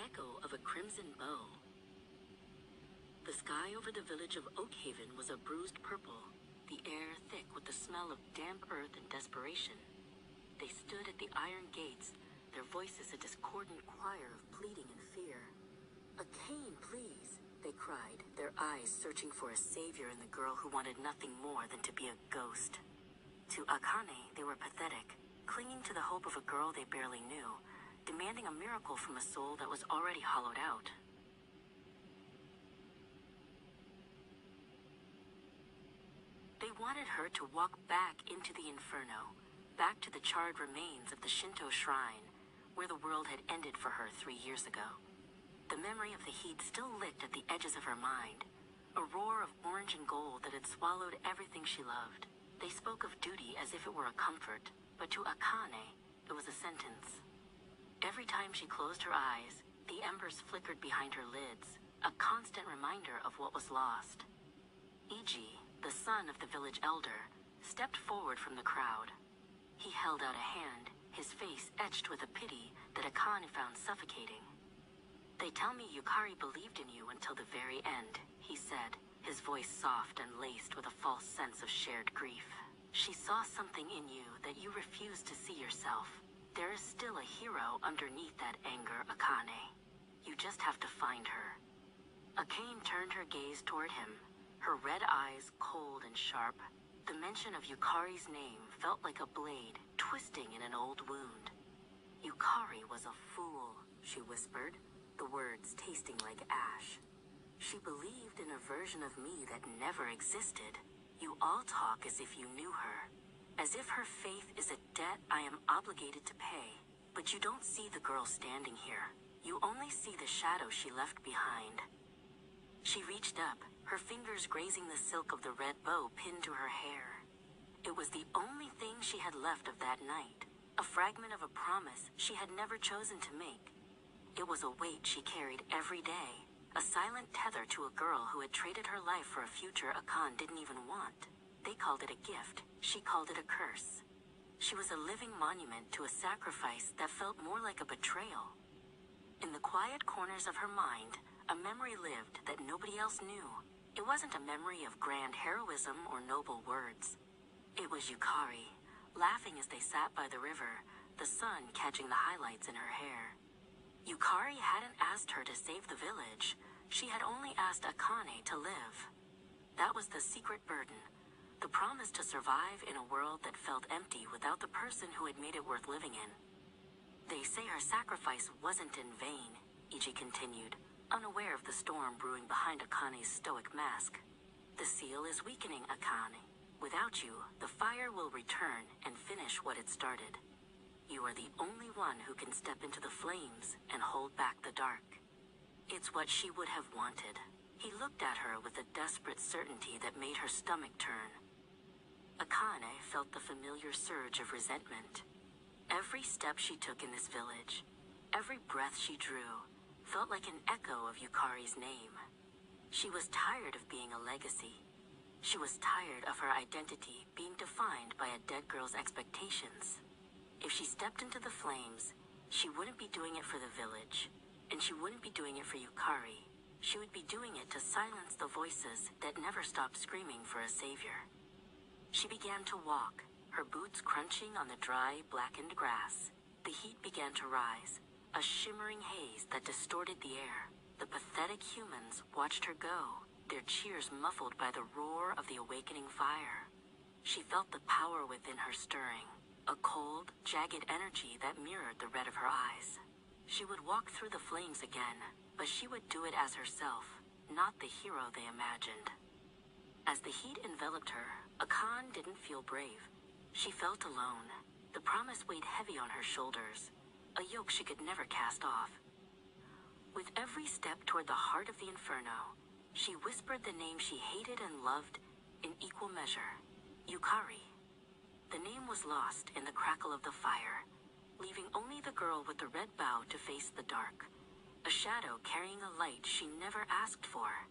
echo of a crimson bow. The sky over the village of Oakhaven was a bruised purple, the air thick with the smell of damp earth and desperation. They stood at the iron gates, their voices a discordant choir of pleading and fear. "A cane, please," they cried, their eyes searching for a savior in the girl who wanted nothing more than to be a ghost. To Akane, they were pathetic, clinging to the hope of a girl they barely knew, demanding a miracle from a soul that was already hollowed out. They wanted her to walk back into the inferno, back to the charred remains of the Shinto shrine, where the world had ended for her 3 years ago. The memory of the heat still licked at the edges of her mind, a roar of orange and gold that had swallowed everything she loved. They spoke of duty as if it were a comfort, but to Akane, it was a sentence. Every time she closed her eyes, the embers flickered behind her lids, a constant reminder of what was lost. Iji, the son of the village elder, stepped forward from the crowd. He held out a hand, his face etched with a pity that Akane found suffocating. "They tell me Yukari believed in you until the very end," he said, his voice soft and laced with a false sense of shared grief. "She saw something in you that you refused to see yourself. There is still a hero underneath that anger, Akane. You just have to find her." Akane turned her gaze toward him, her red eyes cold and sharp. The mention of Yukari's name felt like a blade twisting in an old wound. "Yukari was a fool," she whispered, the words tasting like ash. "She believed in a version of me that never existed. You all talk as if you knew her, as if her faith is a debt I am obligated to pay. But you don't see the girl standing here. You only see the shadow she left behind." She reached up, her fingers grazing the silk of the red bow pinned to her hair. It was the only thing she had left of that night, a fragment of a promise she had never chosen to make. It was a weight she carried every day, a silent tether to a girl who had traded her life for a future Akane didn't even want. They called it a gift, she called it a curse. She was a living monument to a sacrifice that felt more like a betrayal. In the quiet corners of her mind, a memory lived that nobody else knew. It wasn't a memory of grand heroism or noble words. It was Yukari, laughing as they sat by the river, the sun catching the highlights in her hair. Yukari hadn't asked her to save the village. She had only asked Akane to live. That was the secret burden, the promise to survive in a world that felt empty without the person who had made it worth living in. "They say her sacrifice wasn't in vain," Iji continued, unaware of the storm brewing behind Akane's stoic mask. "The seal is weakening, Akane. Without you, the fire will return and finish what it started. You are the only one who can step into the flames and hold back the dark." It's what she would have wanted. He looked at her with a desperate certainty that made her stomach turn. Akane felt the familiar surge of resentment. Every step she took in this village, every breath she drew, felt like an echo of Yukari's name. She was tired of being a legacy. She was tired of her identity being defined by a dead girl's expectations. If she stepped into the flames, she wouldn't be doing it for the village, and she wouldn't be doing it for Yukari. She would be doing it to silence the voices that never stopped screaming for a savior. She began to walk, her boots crunching on the dry, blackened grass. The heat began to rise, a shimmering haze that distorted the air. The pathetic humans watched her go, their cheers muffled by the roar of the awakening fire. She felt the power within her stirring, a cold, jagged energy that mirrored the red of her eyes. She would walk through the flames again, but she would do it as herself, not the hero they imagined. As the heat enveloped her, Akane didn't feel brave. She felt alone. The promise weighed heavy on her shoulders, a yoke she could never cast off. With every step toward the heart of the inferno, she whispered the name she hated and loved in equal measure, Yukari. The name was lost in the crackle of the fire, leaving only the girl with the red bow to face the dark, a shadow carrying a light she never asked for.